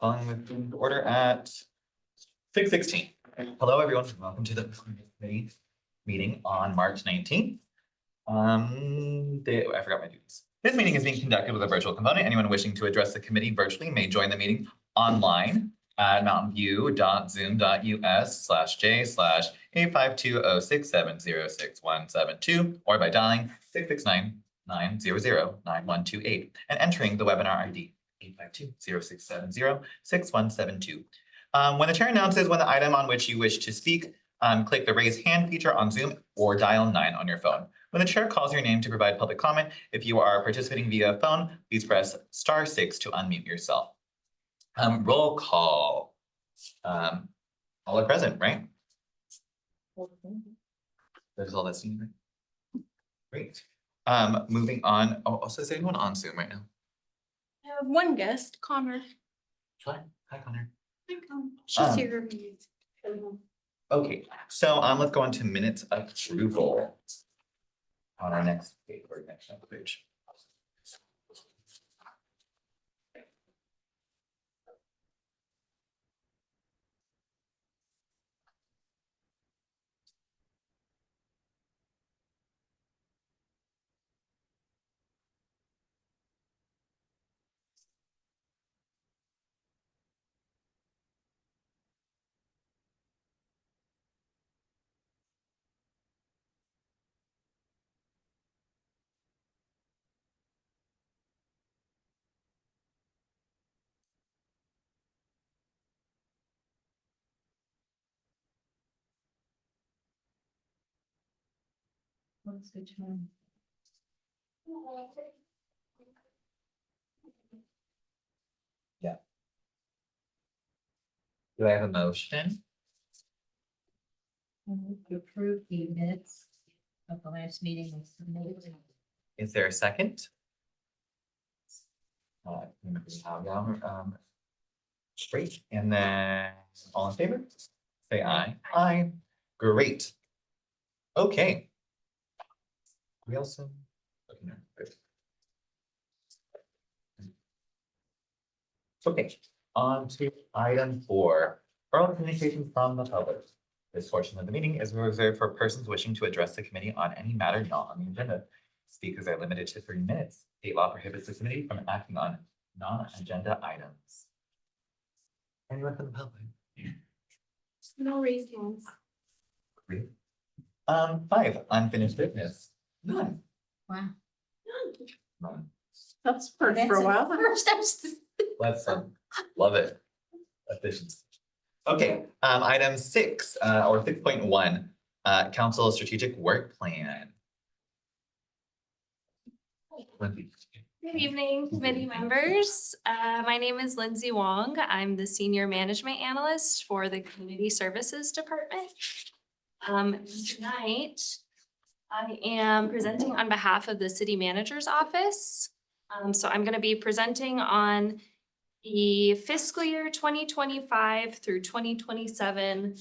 Calling the order at 6:16. Hello, everyone. Welcome to the committee meeting on March 19th. I forgot my duties. This meeting is being conducted with a virtual component. Anyone wishing to address the committee virtually may join the meeting online at mountainview.zoom.us/j/85206706172 or by dialing 669-900-9128 and entering the webinar ID 852-0670-6172. When the chair announces when the item on which you wish to speak, click the raise hand feature on Zoom or dial 9 on your phone. When the chair calls your name to provide public comment, if you are participating via phone, please press *6 to unmute yourself. Roll call. All are present, right? That is all that's needed. Great. Moving on. Oh, also, is anyone on Zoom right now? I have one guest, Connor. Hi, Connor. Hi, Connor. She's here. Okay, so let's go on to minutes approval on our next page or next page. What's the time? Yeah. Do I have a motion? I move to approve the minutes of the last meeting. Is there a second? Great, and then all in favor? Say aye. Aye. Great. Okay. We also. Okay, on to item 4, oral communication from the public. This portion of the meeting is reserved for persons wishing to address the committee on any matter not on the agenda. Speakers are limited to 3 minutes. State law prohibits the committee from acting on non-agenda items. Anyone from the public? No raised hands. Great. 5, unfinished business. None. Wow. None. That's first for a while. Let's love it. Efficiency. Okay, item 6 or 6.1, council strategic work plan. Good evening, committee members. My name is Lindsay Wong. I'm the Senior Management Analyst for the Community Services Department. Tonight, I am presenting on behalf of the City Manager's Office. So I'm going to be presenting on the fiscal year 2025 through 2027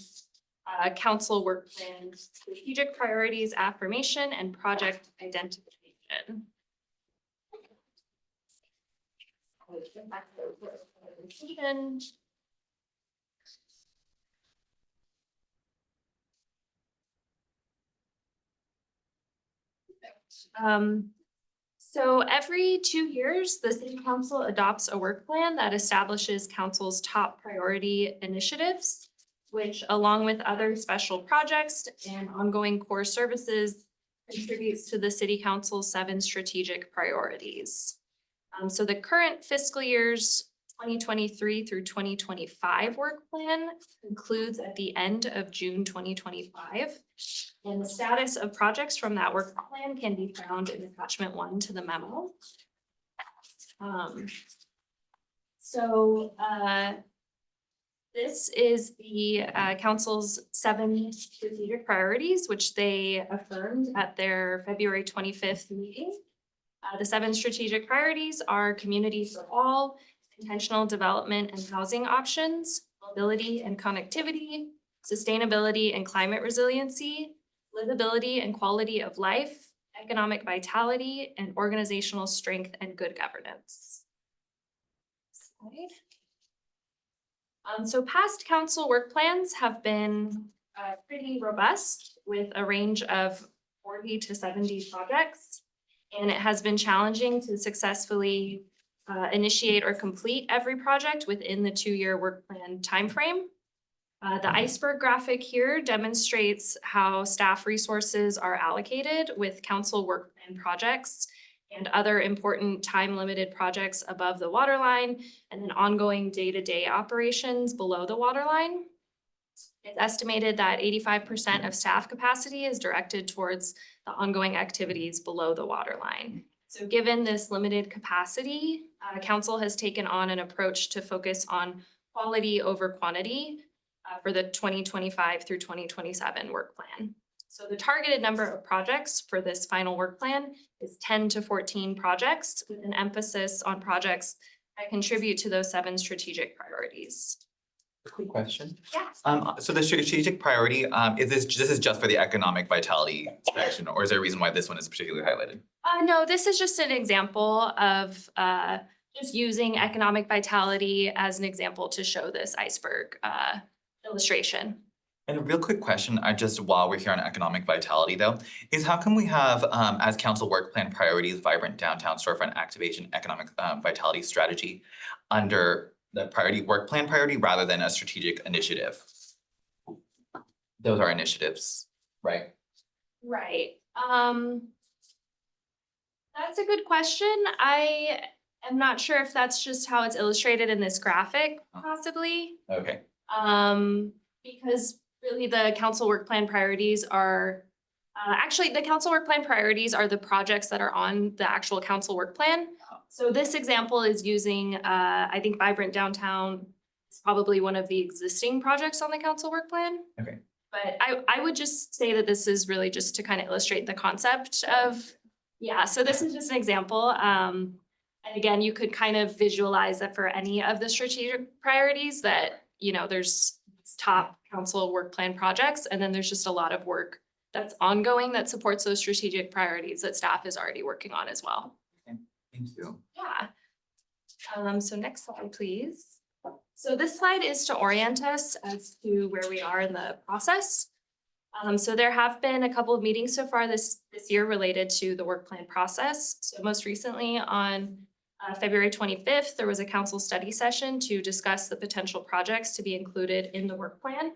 council work plan, strategic priorities, affirmation, and project identification. So every 2 years, the City Council adopts a work plan that establishes council's top priority initiatives, which along with other special projects and ongoing core services contributes to the City Council's 7 strategic priorities. So the current fiscal year's 2023 through 2025 work plan concludes at the end of June 2025. And the status of projects from that work plan can be found in attachment 1 to the memo. This is the council's 7 strategic priorities, which they affirmed at their February 25th meeting. The 7 strategic priorities are community for all, intentional development and housing options, mobility and connectivity, sustainability and climate resiliency, livability and quality of life, economic vitality, and organizational strength and good governance. Slide. So past council work plans have been pretty robust with a range of 40 to 70 projects. And it has been challenging to successfully initiate or complete every project within the 2-year work plan timeframe. The iceberg graphic here demonstrates how staff resources are allocated with council work plan projects and other important time-limited projects above the waterline, and then ongoing day-to-day operations below the waterline. It's estimated that 85% of staff capacity is directed towards the ongoing activities below the waterline. So given this limited capacity, council has taken on an approach to focus on quality over quantity for the 2025 through 2027 work plan. So the targeted number of projects for this final work plan is 10 to 14 projects with an emphasis on projects that contribute to those 7 strategic priorities. Quick question. Yeah. So the strategic priority, this is just for the economic vitality section, or is there a reason why this one is particularly highlighted? No, this is just an example of just using economic vitality as an example to show this iceberg illustration. And a real quick question, just while we're here on economic vitality though, is how come we have, as council work plan priorities, vibrant downtown storefront activation, economic vitality strategy under the priority work plan priority rather than a strategic initiative? Those are initiatives, right? Right. That's a good question. I am not sure if that's just how it's illustrated in this graphic, possibly. Okay. Because really the council work plan priorities are, actually the council work plan priorities are the projects that are on the actual council work plan. So this example is using, I think Vibrant Downtown is probably one of the existing projects on the council work plan. Okay. But I would just say that this is really just to kind of illustrate the concept of, yeah, so this is just an example. And again, you could kind of visualize that for any of the strategic priorities that, you know, there's top council work plan projects, and then there's just a lot of work that's ongoing that supports those strategic priorities that staff is already working on as well. Okay. Thank you. Yeah. So next slide, please. So this slide is to orient us as to where we are in the process. So there have been a couple of meetings so far this year related to the work plan process. So most recently on February 25th, there was a council study session to discuss the potential projects to be included in the work plan.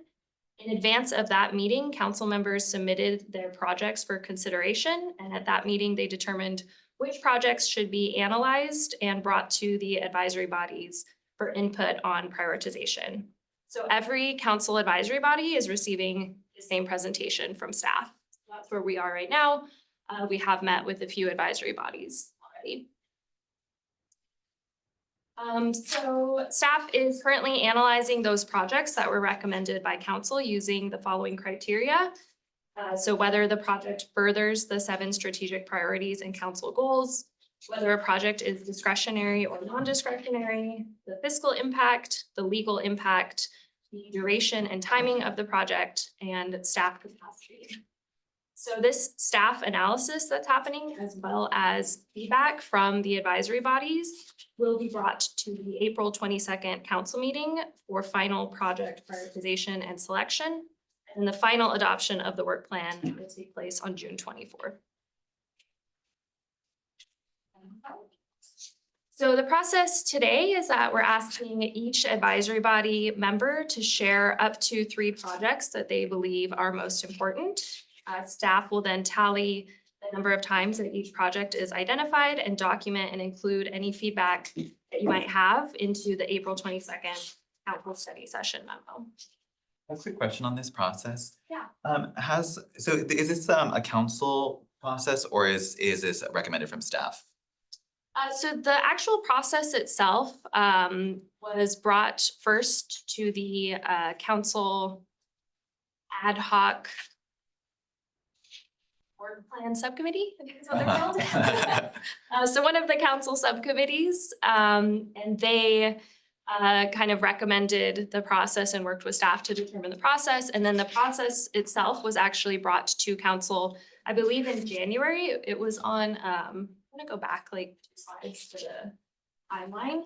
In advance of that meeting, council members submitted their projects for consideration, and at that meeting, they determined which projects should be analyzed and brought to the advisory bodies for input on prioritization. So every council advisory body is receiving the same presentation from staff. That's where we are right now. We have met with a few advisory bodies already. So staff is currently analyzing those projects that were recommended by council using the following criteria. So whether the project furthers the 7 strategic priorities and council goals, whether a project is discretionary or non-discretionary, the fiscal impact, the legal impact, the duration and timing of the project, and staff capacity. So this staff analysis that's happening, as well as feedback from the advisory bodies, will be brought to the April 22nd council meeting for final project prioritization and selection. And the final adoption of the work plan will take place on June 24th. So the process today is that we're asking each advisory body member to share up to 3 projects that they believe are most important. Staff will then tally the number of times that each project is identified and document and include any feedback that you might have into the April 22nd council study session memo. A quick question on this process. Yeah. Is this a council process or is this recommended from staff? So the actual process itself was brought first to the council ad hoc work plan subcommittee, I think is what they're called. So one of the council subcommittees, and they kind of recommended the process and worked with staff to determine the process. And then the process itself was actually brought to council, I believe in January. It was on, I'm gonna go back like 2 slides to the timeline.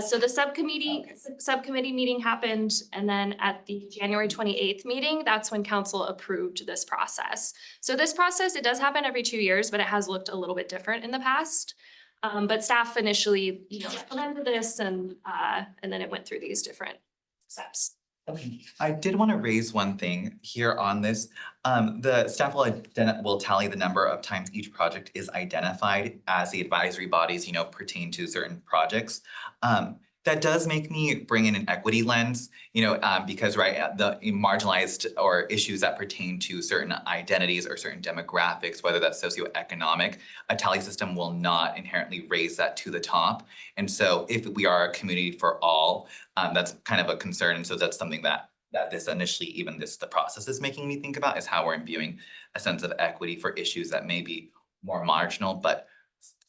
So the subcommittee meeting happened, and then at the January 28th meeting, that's when council approved this process. So this process, it does happen every 2 years, but it has looked a little bit different in the past. But staff initially, recommended this and then it went through these different steps. I did want to raise one thing here on this. The staff will tally the number of times each project is identified as the advisory bodies, pertain to certain projects. That does make me bring in an equity lens, because the marginalized or issues that pertain to certain identities or certain demographics, whether that's socioeconomic, a tally system will not inherently raise that to the top. And so if we are a community for all, that's kind of a concern. And so that's something that the process is making me think about, is how we're imbuing a sense of equity for issues that may be more marginal, but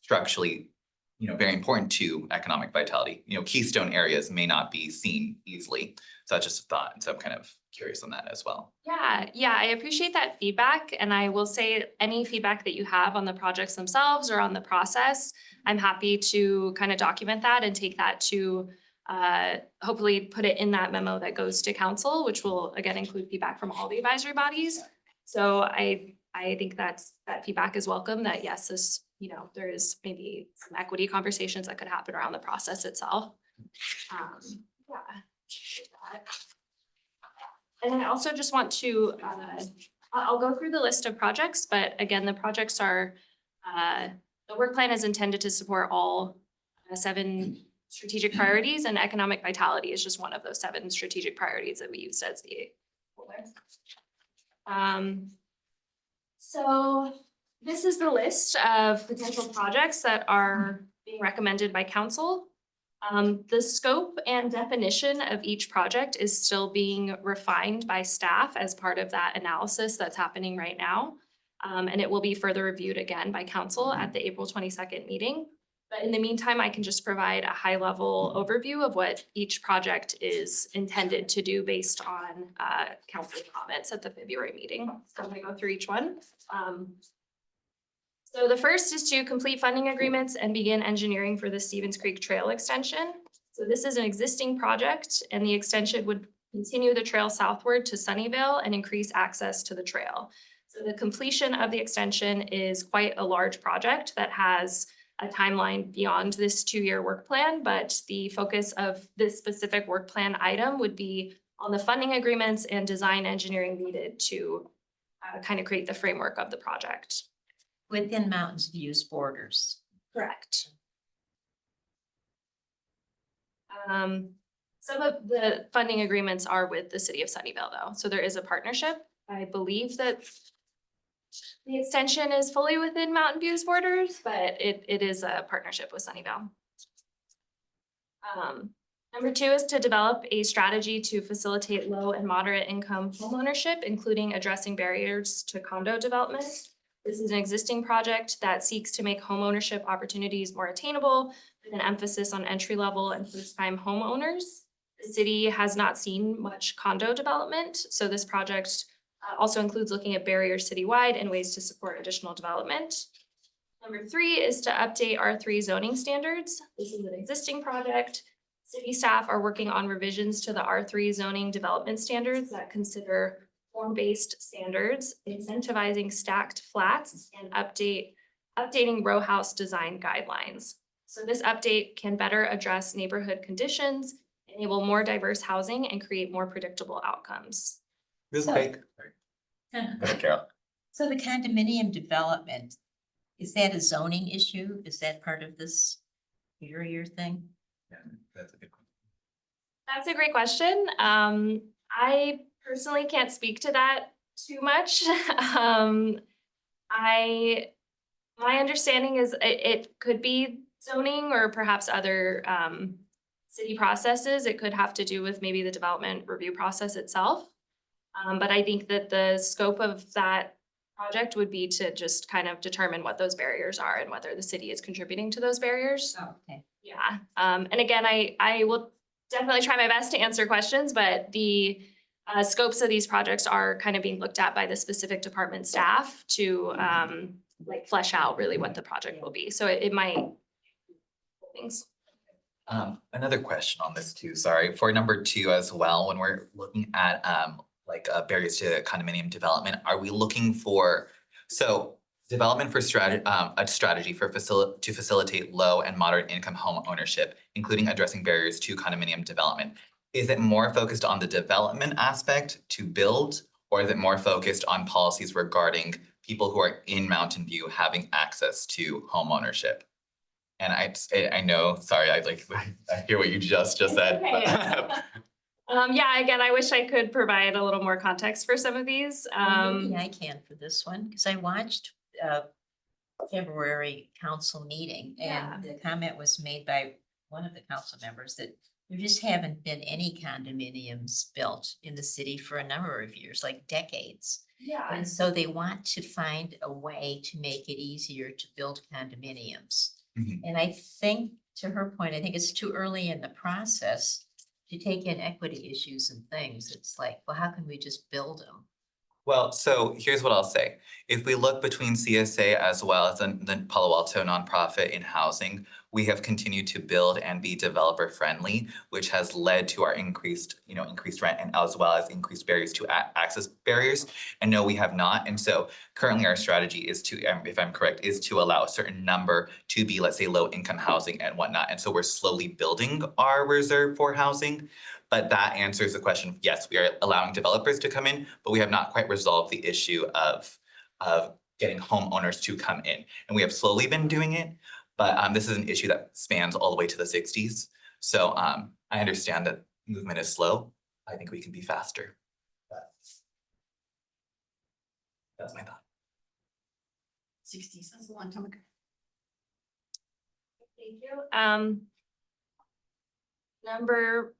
structurally, very important to economic vitality. Keystone areas may not be seen easily. So that's just a thought. And so I'm kind of curious on that as well. Yeah, I appreciate that feedback. And I will say any feedback that you have on the projects themselves or on the process, I'm happy to kind of document that and take that to hopefully put it in that memo that goes to council, which will again include feedback from all the advisory bodies. So I think that feedback is welcome, that yes, this, there is maybe some equity conversations that could happen around the process itself. And I also just want to, I'll go through the list of projects, but again, the projects are, the work plan is intended to support all 7 strategic priorities, and economic vitality is just one of those 7 strategic priorities that we used as the so this is the list of potential projects that are being recommended by council. The scope and definition of each project is still being refined by staff as part of that analysis that's happening right now. And it will be further reviewed again by council at the April 22nd meeting. But in the meantime, I can just provide a high-level overview of what each project is intended to do based on council comments at the February meeting. So I'm going to go through each one. So the first is to complete funding agreements and begin engineering for the Stevens Creek Trail extension. So this is an existing project, and the extension would continue the trail southward to Sunnyvale and increase access to the trail. So the completion of the extension is quite a large project that has a timeline beyond this 2-year work plan, but the focus of this specific work plan item would be on the funding agreements and design engineering needed to kind of create the framework of the project. Within Mountains View's borders. Correct. Some of the funding agreements are with the city of Sunnyvale though. So there is a partnership. I believe that the extension is fully within Mountain View's borders, but it is a partnership with Sunnyvale. Number 2 is to develop a strategy to facilitate low and moderate income homeownership, including addressing barriers to condo development. This is an existing project that seeks to make homeownership opportunities more attainable with an emphasis on entry-level and first-time homeowners. The city has not seen much condo development, so this project also includes looking at barriers citywide and ways to support additional development. Number 3 is to update R3 zoning standards. This is an existing project. City staff are working on revisions to the R3 zoning development standards that consider form-based standards, incentivizing stacked flats, and updating row house design guidelines. So this update can better address neighborhood conditions, enable more diverse housing, and create more predictable outcomes. Real quick. Go ahead, Carol. So the condominium development, is that a zoning issue? Is that part of this barrier thing? Yeah, that's a good one. That's a great question. I personally can't speak to that too much. My understanding is it could be zoning or perhaps other city processes. It could have to do with maybe the development review process itself. But I think that the scope of that project would be to just kind of determine what those barriers are and whether the city is contributing to those barriers. Oh, okay. Yeah, and again, I will definitely try my best to answer questions, but the scopes of these projects are kind of being looked at by the specific department staff to like flesh out really what the project will be. So it might things. Another question on this too, sorry, for number 2 as well, when we're looking at like barriers to condominium development, are we looking for, so development for a strategy for to facilitate low and moderate income home ownership, including addressing barriers to condominium development. Is it more focused on the development aspect to build, or is it more focused on policies regarding people who are in Mountain View having access to home ownership? And I know, sorry, I hear what you just said. but- Yeah, again, I wish I could provide a little more context for some of these. Maybe I can for this one, because I watched February council meeting Yeah. and the comment was made by one of the council members that there just haven't been any condominiums built in the city for a number of years, like decades. Yeah. And so they want to find a way to make it easier to build condominiums. Mhm. And I think, to her point, I think it's too early in the process to take in equity issues and things. It's like, well, how can we just build them? Well, so here's what I'll say. If we look between CSA as well as the Palo Alto nonprofit in housing, we have continued to build and be developer friendly, which has led to our increased rent and as well as increased barriers to access barriers. And no, we have not. And so currently our strategy is to, if I'm correct, is to allow a certain number to be, let's say, low income housing and whatnot. And so we're slowly building our reserve for housing. But that answers the question, yes, we are allowing developers to come in, but we have not quite resolved the issue of getting homeowners to come in. And we have slowly been doing it, but this is an issue that spans all the way to the 60s. So I understand that movement is slow. I think we can be faster. That's my thought. 60s, that's a long time ago. Thank you. Number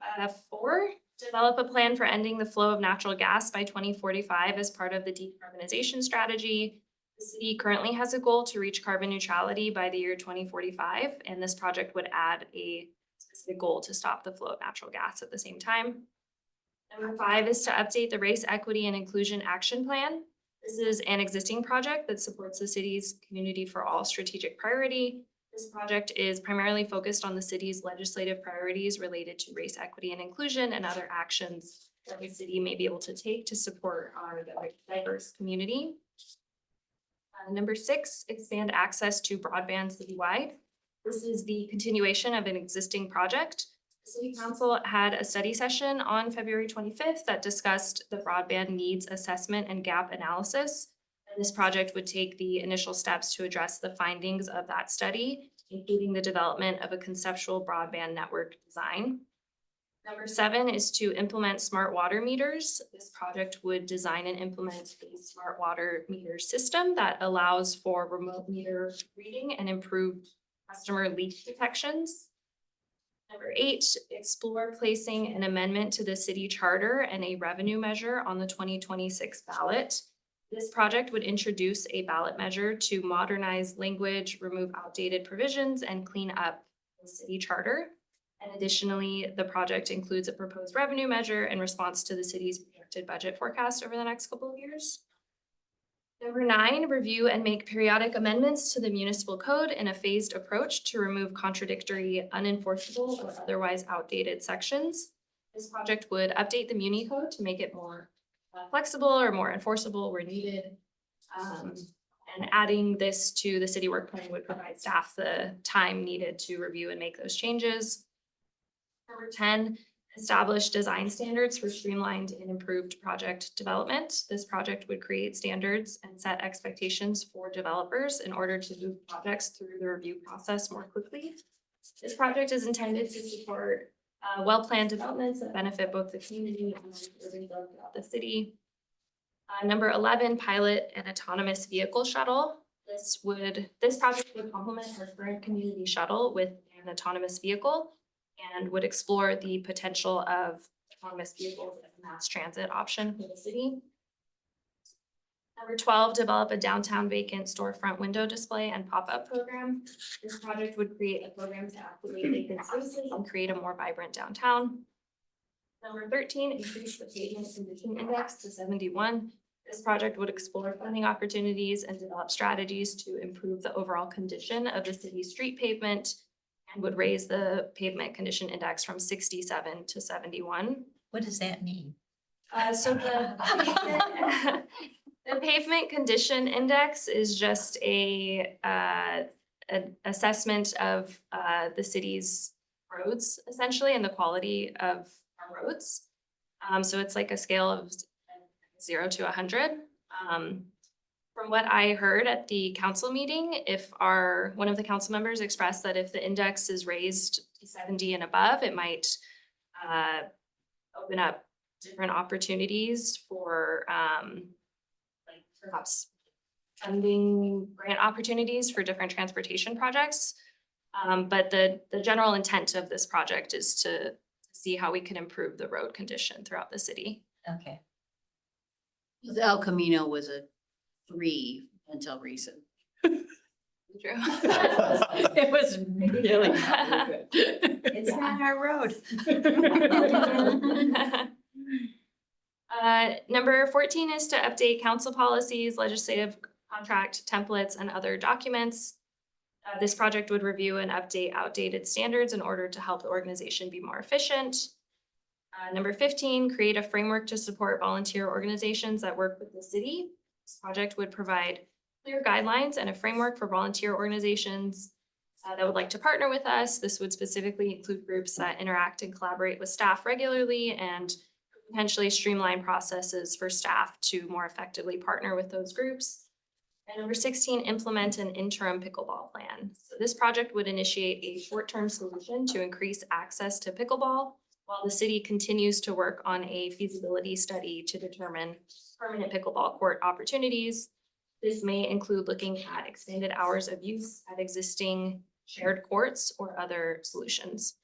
4, develop a plan for ending the flow of natural gas by 2045 as part of the decarbonization strategy. The city currently has a goal to reach carbon neutrality by the year 2045, and this project would add a specific goal to stop the flow of natural gas at the same time. Number 5 is to update the Race Equity and Inclusion Action Plan. This is an existing project that supports the city's Community for All strategic priority. This project is primarily focused on the city's legislative priorities related to race equity and inclusion and other actions that the city may be able to take to support our diverse community. Number 6, expand access to broadband citywide. This is the continuation of an existing project. The City Council had a study session on February 25th that discussed the broadband needs assessment and gap analysis. This project would take the initial steps to address the findings of that study, including the development of a conceptual broadband network design. Number 7 is to implement smart water meters. This project would design and implement a smart water meter system that allows for remote meter reading and improved customer leak detections. Number 8, explore placing an amendment to the city charter and a revenue measure on the 2026 ballot. This project would introduce a ballot measure to modernize language, remove outdated provisions, and clean up the city charter. And additionally, the project includes a proposed revenue measure in response to the city's projected budget forecast over the next couple of years. Number 9, review and make periodic amendments to the municipal code in a phased approach to remove contradictory, unenforceable, or otherwise outdated sections. This project would update the Muni code to make it more flexible or more enforceable where needed. And adding this to the city work plan would provide staff the time needed to review and make those changes. Number 10, establish design standards for streamlined and improved project development. This project would create standards and set expectations for developers in order to move projects through the review process more quickly. This project is intended to support well-planned developments that benefit both the community and urban growth throughout the city. Number 11, pilot an autonomous vehicle shuttle. This project would complement our current community shuttle with an autonomous vehicle and would explore the potential of autonomous vehicles as a mass transit option for the city. Number 12, develop a downtown vacant storefront window display and pop-up program. This project would create a program to activate vacant spaces and create a more vibrant downtown. Number 13, increase the pavement condition index to 71. This project would explore funding opportunities and develop strategies to improve the overall condition of the city's street pavement and would raise the pavement condition index from 67 to 71. What does that mean? So the pavement condition index is just an assessment of the city's roads essentially and the quality of our roads. So it's like a scale of 0 to 100. From what I heard at the council meeting, if one of the council members expressed that if the index is raised to 70 and above, it might open up different opportunities for like perhaps funding grant opportunities for different transportation projects. But the general intent of this project is to see how we can improve the road condition throughout the city. Okay. The El Camino was a 3 until recent. True. It was really not very good. It's not our road. Number 14 is to update council policies, legislative contract templates, and other documents. This project would review and update outdated standards in order to help the organization be more efficient. Number 15, create a framework to support volunteer organizations that work with the city. This project would provide clear guidelines and a framework for volunteer organizations that would like to partner with us. This would specifically include groups that interact and collaborate with staff regularly and potentially streamline processes for staff to more effectively partner with those groups. And number 16, implement an interim pickleball plan. So this project would initiate a short-term solution to increase access to pickleball while the city continues to work on a feasibility study to determine permanent pickleball court opportunities. This may include looking at extended hours of use at existing shared courts or other solutions.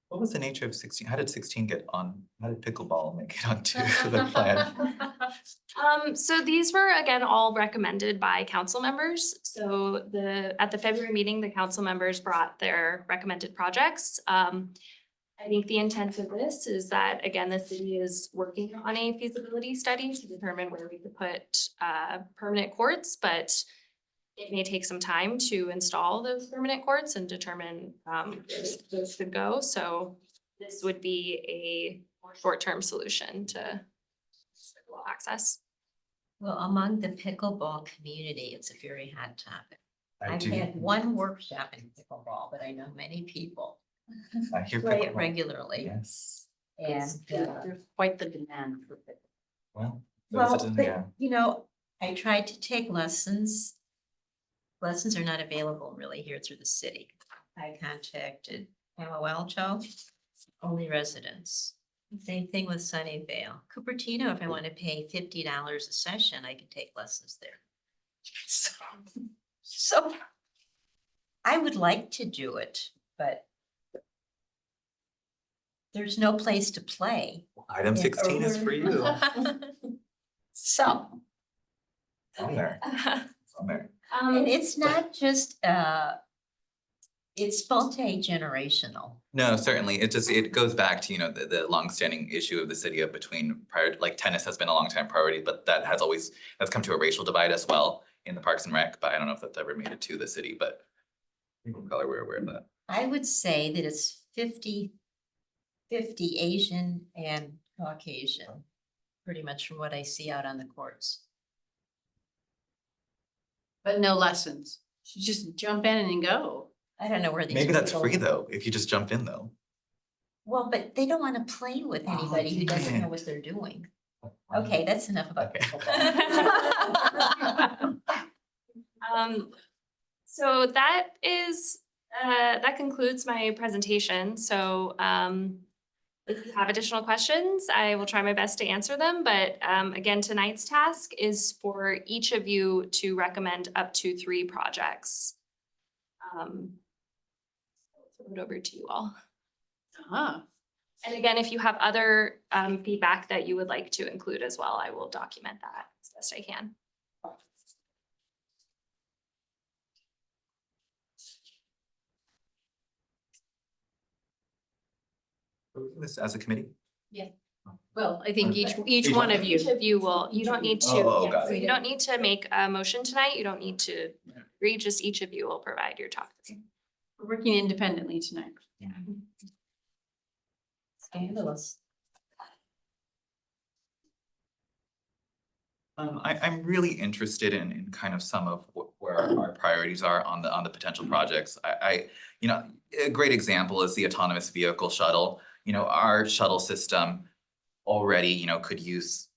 What was the nature of 16? How did 16 get on? How did pickleball make it onto the plan? So these were again all recommended by council members. So at the February meeting, the council members brought their recommended projects. I think the intent of this is that, again, the city is working on a feasibility study to determine where we could put permanent courts, but it may take some time to install those permanent courts and determine where those should go. So this would be a more short-term solution to pickleball access. Well, among the pickleball community, it's a very hot topic. I I've do. had one workshop in pickleball, but I know many people I hear play it pickleball. regularly. Yes. And, There's quite the demand for it. Well. well, those are- but, yeah. you know, I tried to take lessons. Lessons are not available really here through the city. I contacted Palo Alto, only residents. Same thing with Sunnyvale. Cupertino, if I want to pay $50 a session, I can take lessons there. So I would like to do it, but there's no place to play. Item 16 is for you. So, On there, on there. and it's not just, it's multi-generational. No, certainly. It goes back to, the longstanding issue of the city of between prior, like tennis has been a long time priority, but that's come to a racial divide as well in the Parks and Rec, but I don't know if that's ever made it to the city, but people of color, we're aware of that. I would say that it's 50-50 Asian and Caucasian, pretty much from what I see out on the courts. But no lessons. You just jump in and go. I don't know where these. Maybe that's people- free though, if you just jump in though. Well, but they don't want to play with anybody who doesn't know what they're doing. Okay, that's enough about Okay. pickleball. So that concludes my presentation. So if you have additional questions, I will try my best to answer them. But again, tonight's task is for each of you to recommend up to 3 projects. I'll throw it over to you all. And again, if you have other feedback that you would like to include as well, I will document that as best I can. This as a committee? Well, I think each Each one one. of you. Each of you will, you don't need to, Oh, yeah, got so it. you don't need to make a motion tonight. You don't need to read, just each of you will provide your top 3. We're working independently tonight. Scandalous. I'm really interested in kind of some of where our priorities are on the potential projects. You know, a great example is the autonomous vehicle shuttle. You know, our shuttle system already, you know, could use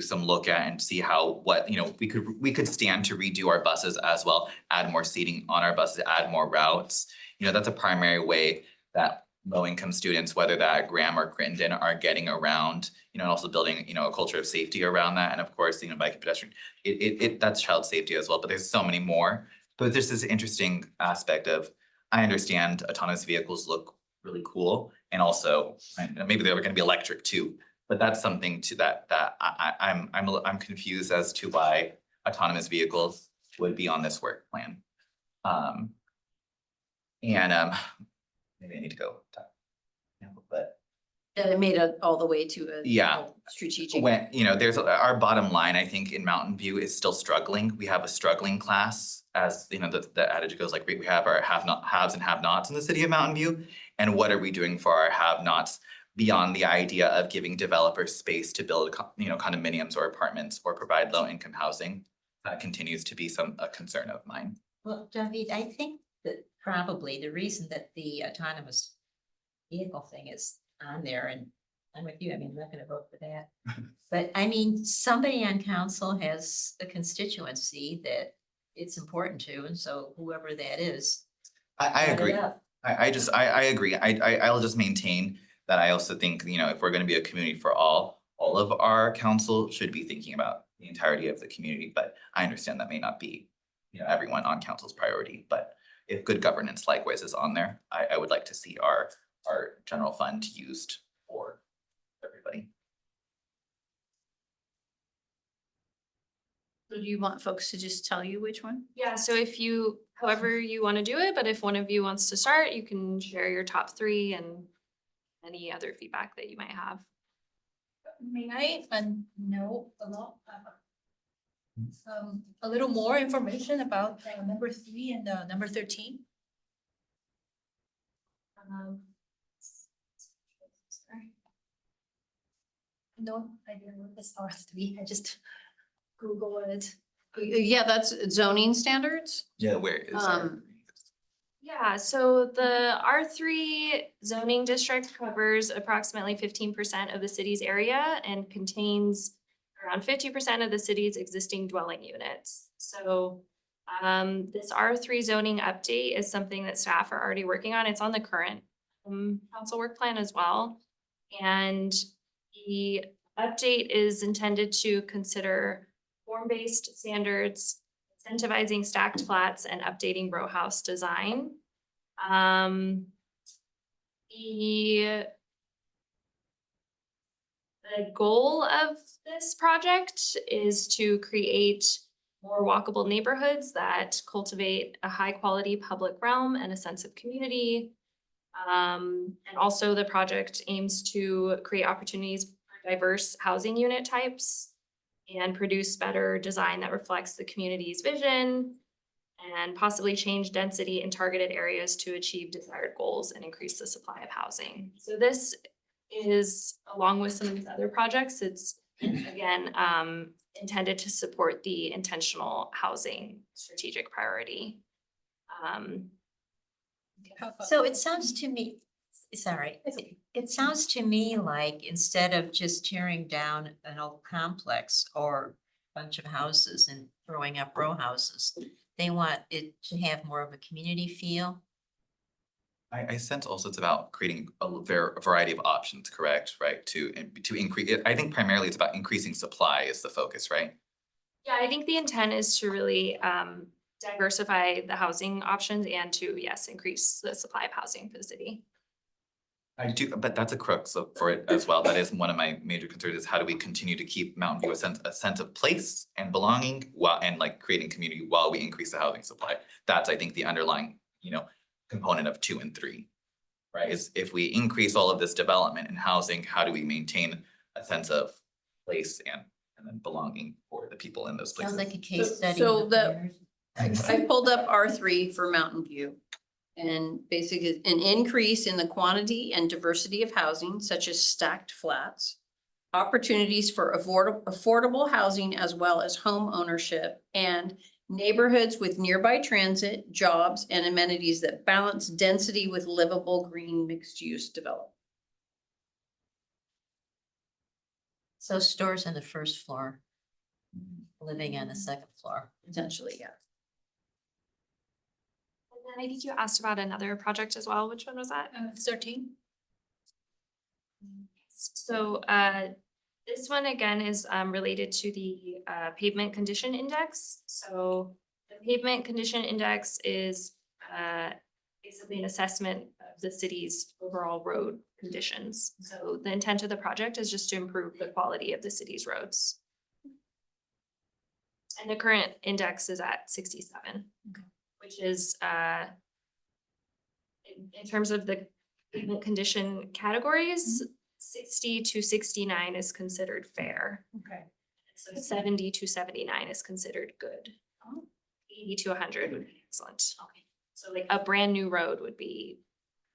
some look at and see what, you know, we could stand to redo our buses as well, add more seating on our buses, add more routes. You know, that's a primary way that low-income students, whether that Graham or Crittenden, are getting around, you know, and also building, you know, a culture of safety around that. And of course, you know, bike and pedestrian, that's child safety as well, but there's so many more. But there's this interesting aspect of, I understand autonomous vehicles look really cool, and also, maybe they're gonna be electric too. But that's something to that I'm confused as to why autonomous vehicles would be on this work plan. Maybe I need to go. But That it made it all the way to a. Yeah. Strategic. when, you know, there's our bottom line, I think, in Mountain View is still struggling. We have a struggling class, as you know, the adage goes, like, we have our haves and have-nots in the city of Mountain View. And what are we doing for our have-nots beyond the idea of giving developers space to build, you know, condominiums or apartments or provide low-income housing? That continues to be a concern of mine. Well, David, I think that probably the reason that the autonomous vehicle thing is on there, and I'm with you, I mean, I'm not gonna vote for that. But I mean, somebody on council has a constituency that it's important to, and so whoever that is. I brought it agree. up. I agree. I'll just maintain that I also think, you know, if we're gonna be a community for all of our council should be thinking about the entirety of the community, but I understand that may not be, you know, everyone on council's priority, but if good governance likewise is on there, I would like to see our general fund used for everybody. So do you want folks to just tell you which one? Yeah, so if you, however you want to do it, but if one of you wants to start, you can share your top three and any other feedback that you might have. May I know a little more information about number 3 and number 13? Sorry. No, I didn't know this R3. I just Google it. Yeah, that's zoning standards. Yeah, where is our? Yeah, so the R3 zoning district covers approximately 15% of the city's area and contains around 50% of the city's existing dwelling units. So this R3 zoning update is something that staff are already working on. It's on the current council work plan as well. And the update is intended to consider form-based standards, incentivizing stacked flats, and updating row house design. The goal of this project is to create more walkable neighborhoods that cultivate a high-quality public realm and a sense of community. And also the project aims to create opportunities for diverse housing unit types and produce better design that reflects the community's vision and possibly change density in targeted areas to achieve desired goals and increase the supply of housing. So this is, along with some of these other projects, it's again intended to support the intentional housing strategic priority. So it sounds to me, sorry, it sounds to me like instead of just tearing down an old complex or a bunch of houses and throwing up row houses, they want it to have more of a community feel. I sense also it's about creating a variety of options, correct, right? To increase, I think primarily it's about increasing supply is the focus, right? Yeah, I think the intent is to really diversify the housing options and to, yes, increase the supply of housing for the city. I do, but that's a crux for it as well. That is one of my major concerns, is how do we continue to keep Mountain View a sense of place and belonging and like creating community while we increase the housing supply. That's, I think, the underlying, you know, component of 2 and 3, right? Is if we increase all of this development and housing, how do we maintain a sense of place and then belonging for the people in those places? Sounds like a case study. So in the- planners. I pulled up R3 for Mountain View. And basically, an increase in the quantity and diversity of housing such as stacked flats. Opportunities for affordable housing as well as home ownership and neighborhoods with nearby transit, jobs, and amenities that balance density with livable green mixed-use development. So stores on the first floor, living on the second floor. Potentially, yeah. And then I think you asked about another project as well. Which one was that? 13. So this one again is related to the pavement condition index. So the pavement condition index is basically an assessment of the city's overall road conditions. So the intent of the project is just to improve the quality of the city's roads. And the current index is at 67, which is in terms of the pavement condition categories, 60 to 69 is considered fair. Okay. So 70 to 79 is considered good. 80 to 100 would be excellent. Okay. So like a brand new road would be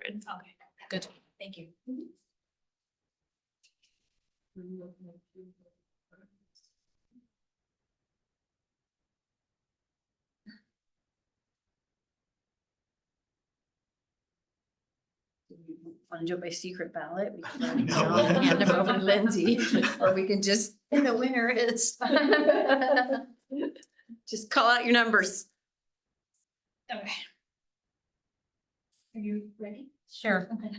good. Okay, good. Thank you. Want to do it by secret ballot? We can write it No. down, hand them over to Lindsay, or we can just, And the winner is. just call out your numbers. Okay. Are you ready? Sure. Okay.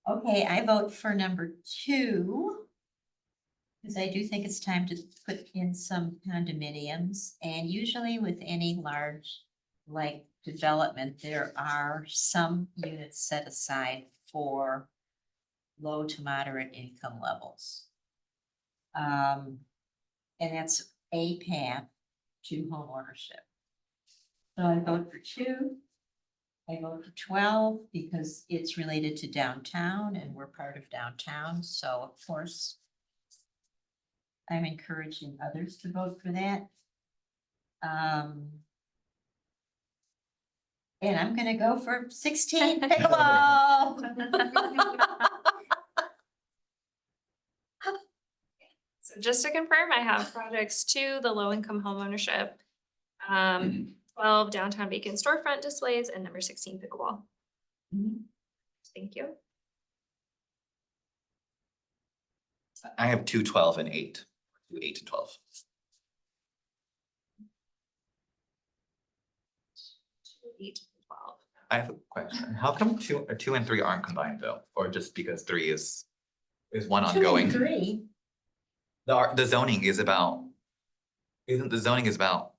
Okay, I vote for number 2. Because I do think it's time to put in some condominiums, and usually with any large like development, there are some units set aside for low to moderate income levels. And that's a path to homeownership. So I vote for 2. I vote for 12 because it's related to downtown and we're part of downtown, so of course I'm encouraging others to vote for that. And I'm gonna go for 16 pickleball. So just to confirm, I have projects 2, the low income homeownership, 12 downtown vacant storefront displays, and number 16 pickleball. Thank you. I have 2, 12, and 8. 2, 8, and 12. 8 to 12. I have a question. How come 2 and 3 aren't combined though? Or just because 3 is one 2 and ongoing? 3. The zoning is about, isn't the zoning is about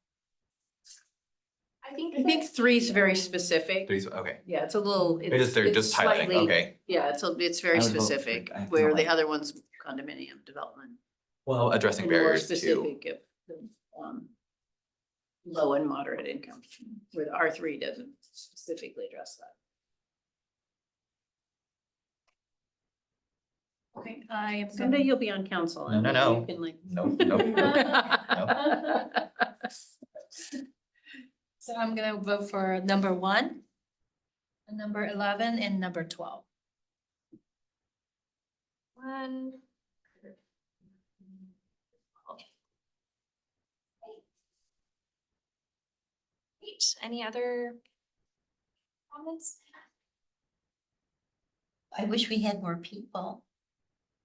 I think 3 is very specific. 3's, okay. Yeah, it's a little. They're it's just highlighting, slightly- okay. Yeah, it's very I would vote for specific, it. I feel where the like- other one's condominium development. Well, addressing And more barriers to, specific of the, low and moderate income, where the R3 doesn't specifically address that. Okay, I am. Someday you'll be on council. No, and no, maybe no. you can, like- no. So I'm gonna vote for number 1, number 11, and number 12. 1. Any other comments? I wish we had more people.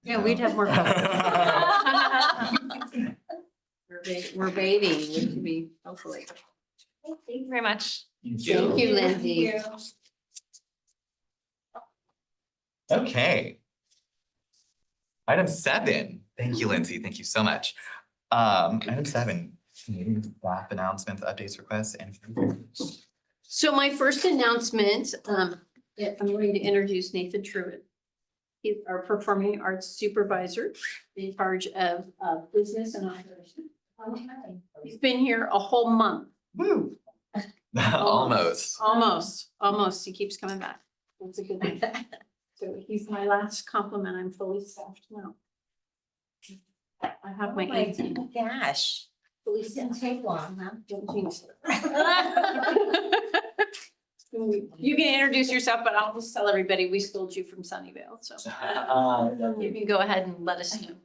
Yeah, we'd have more. We're bathing, we should be, hopefully. Thank you very much. Thank you, Lindsay. Okay. Item 7. Thank you, Lindsay. Thank you so much. Item 7, meeting staff announcements, updates, requests, and. So my first announcement, yeah, I'm going to introduce Nathan Truitt. He's our performing arts supervisor in charge of business and operations. He's been here a whole month, Woo. Almost. almost. He keeps coming back. That's a good thing. So he's my last compliment. I'm fully staffed now. I have my Oh my 18. gosh. Fully Didn't staffed. take long, huh? Don't jinx it. You can introduce yourself, but I'll just tell everybody we stole you from Sunnyvale, so. You can go ahead and let us know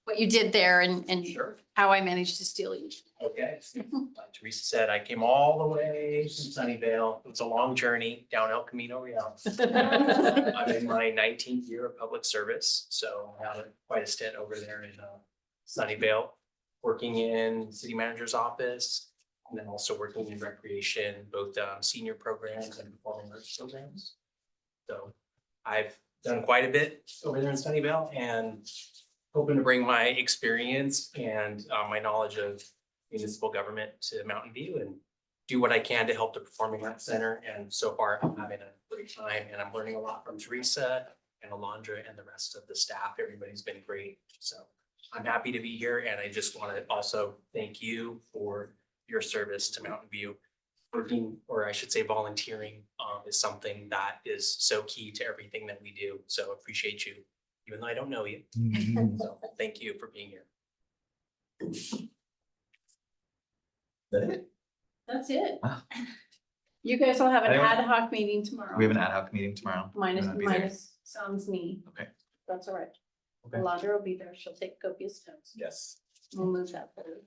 what you did there and Sure. how I managed to steal you. Okay. Like Teresa said, I came all the way from Sunnyvale. It was a long journey down El Camino Real. I'm in my 19th year of public service, so I had quite a stint over there in Sunnyvale, working in city manager's office, and then also working in recreation, both senior programs and performing arts programs. So I've done quite a bit over there in Sunnyvale and hoping to bring my experience and my knowledge of municipal government to Mountain View and do what I can to help the Performing Arts Center. And so far, I'm having a great time and I'm learning a lot from Teresa and Alondra and the rest of the staff. Everybody's been great. So I'm happy to be here and I just want to also thank you for your service to Mountain View. Working, or I should say volunteering, is something that is so key to everything that we do. So appreciate you, even though I don't know you. So thank you for being here. That's it. Ah. You guys will have an Anyone- ad hoc meeting tomorrow. We have an ad hoc meeting tomorrow. Minus, You wanna be there? minus Sam's knee. Okay. That's all right. Okay. Alondra will be there. She'll take copious notes. Yes. We'll move that forward.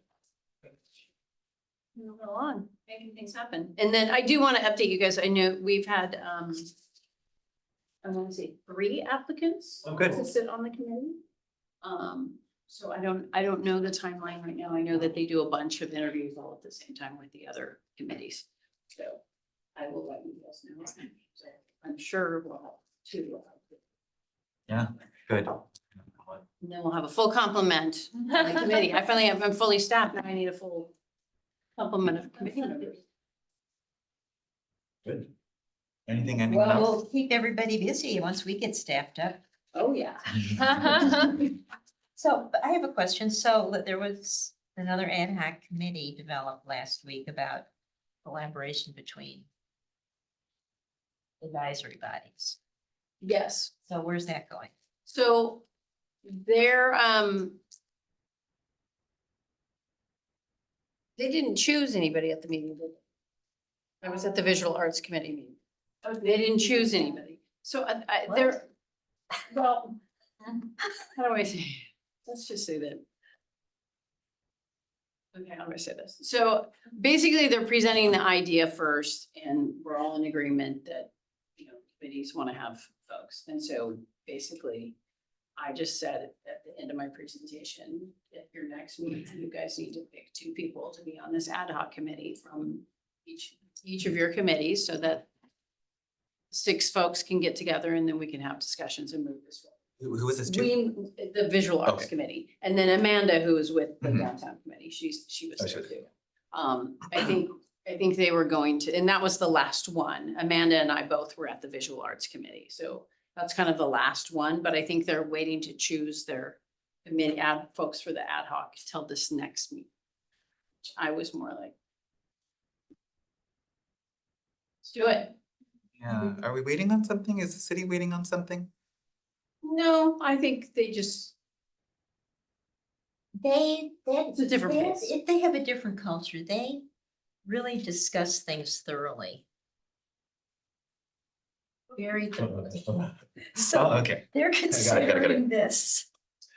Move it along, making things happen. And then I do want to update you guys. I know we've had, I want to say 3 applicants. Oh, good. To sit on the committee. So I don't know the timeline right now. I know that they do a bunch of interviews all at the same time with the other committees. So I will let you guys know. So I'm sure we'll have 2. Yeah, good. And then we'll have a full complement of the committee. I finally have, I'm fully staffed, now I need a full complement of committee members. Good. Anyone Well, else? we'll keep everybody busy once we get staffed up. Oh, yeah. So but I have a question. So there was another ad hoc committee developed last week about collaboration between advisory bodies. Yes, So where's that going? so they're, they didn't choose anybody at the meeting, did they? I was at the Visual Arts Committee meeting. They didn't choose anybody. So they're, well, how do I say? Let's just say that. Okay, how do I say this? So basically, they're presenting the idea first, and we're all in agreement that, committees want to have folks. And so basically, I just said at the end of my presentation, at your next meeting, you guys need to pick 2 people to be on this ad hoc committee from each of your committees, so that 6 folks can get together and then we can have discussions and move this forward. Who was this to? The Visual Arts Okay. Committee, and then Amanda, who is with the Mhm. Downtown Committee, she was Oh, there she was. too. I think they were going to, and that was the last one. Amanda and I both were at the Visual Arts Committee, so that's kind of the last one, but I think they're waiting to choose their committee folks for the ad hoc till this next meeting. I was more like, let's do it. Yeah, are we waiting on something? Is the city waiting on something? No, I think they just, It's a different pace. They have a different culture. They really discuss things thoroughly. Very thoroughly. Oh, So okay. they're got it. considering this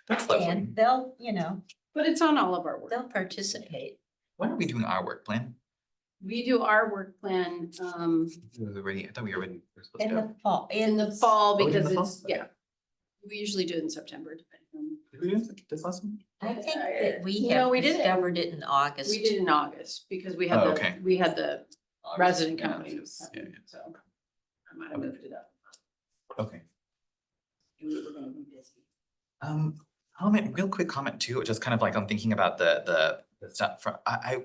That's lovely. and they'll, but it's on all of our work. they'll participate. When are we doing our work plan? We do our work plan, It was already, I thought we already were supposed In to. the fall, in the fall Oh, we do in because the it's, fall? yeah. We usually do it in September, depending on. Did we do this last one? I think that we No, have we didn't. discovered it in August. We did in August because we had Oh, the, okay. we had the resident Yeah, companies. yeah, yeah. So I might have moved it up. Okay. We were gonna be busy. Real quick comment too, just kind of like I'm thinking about the stuff from, I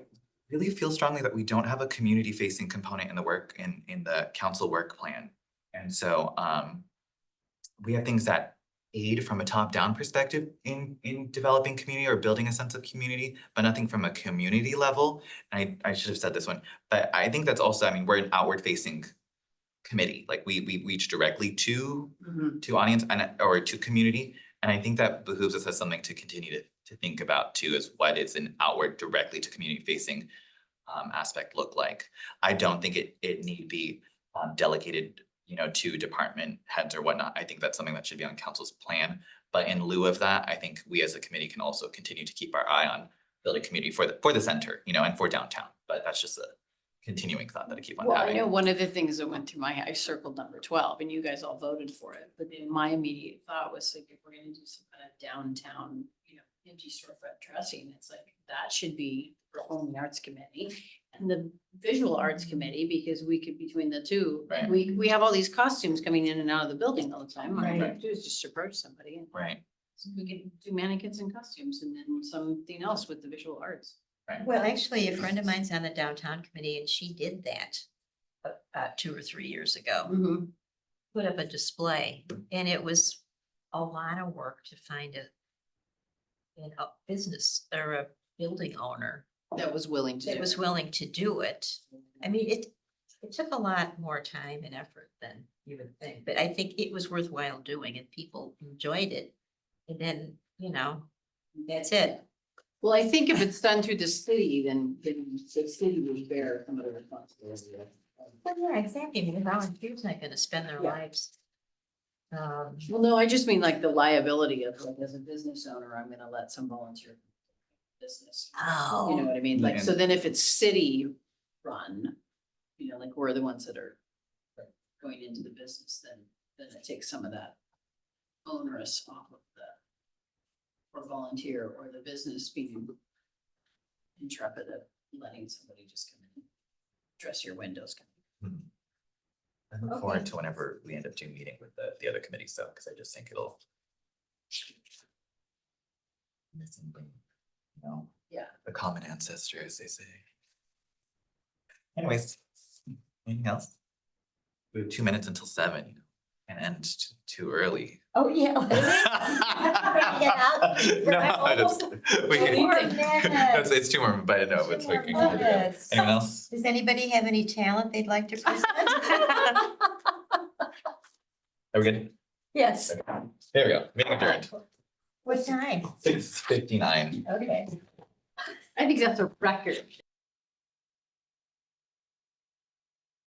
really feel strongly that we don't have a community facing component in the work in the council work plan. And so we have things that aid from a top down perspective in developing community or building a sense of community, but nothing from a community level. I should have said this one, but I think that's also, I mean, we're an outward facing committee, like we reach directly to audience or to community. And I think that behooves us as something to continue to think about too, is what is an outward directly to community facing aspect look like. I don't think it need be delegated, to department heads or whatnot. I think that's something that should be on council's plan. But in lieu of that, I think we as a committee can also continue to keep our eye on building community for the center, and for downtown. But that's just a continuing thought that I keep on Well, I having. know one of the things that went through my, I circled number 12 and you guys all voted for it, but then my immediate thought was like, if we're gonna do some kind of downtown, empty storefront dressing, it's like, that should be on the arts committee and the visual arts committee, because we could, between the two, Right. we have all these costumes coming in and out of the building all the time. All we Right. have to do is just approach somebody and Right, so we can do mannequins and costumes and then something else with the visual arts. Well, actually, a friend of mine's on the downtown committee and she did that about 2 or 3 years ago. Mm-hmm. Put up a display and it was a lot of work to find a business or a building owner That was willing to do that was it. willing to do it. I mean, it took a lot more time and effort than you would think, but I think it was worthwhile doing and people enjoyed it. And then, that's it. Well, I think if it's done through the city, then the city would bear some of the responsibility. But yeah, exactly. I mean, the volunteers not gonna spend their Yeah. lives. Well, no, I just mean like the liability of like, as a business owner, I'm gonna let some volunteer business. You know Oh, what I mean? Like, so then if it's city run, like we're the ones that are going into the business, then it takes some of that onerous off of or volunteer or the business being intrepid of letting somebody just come in, dress your windows. I look forward to whenever we end up doing meeting with the other committees though, because I just think it'll. Yeah. The common ancestor, as they say. Anyways, anything else? We have 2 minutes until 7, and end too early. oh, yeah. No, we can, it's 2 more, but no, it's like. Anyone else? Does anybody have any talent they'd like to present? Are we good? Yes. There we go, meeting adjourned, What time? 6:59. Okay. I think that's a record.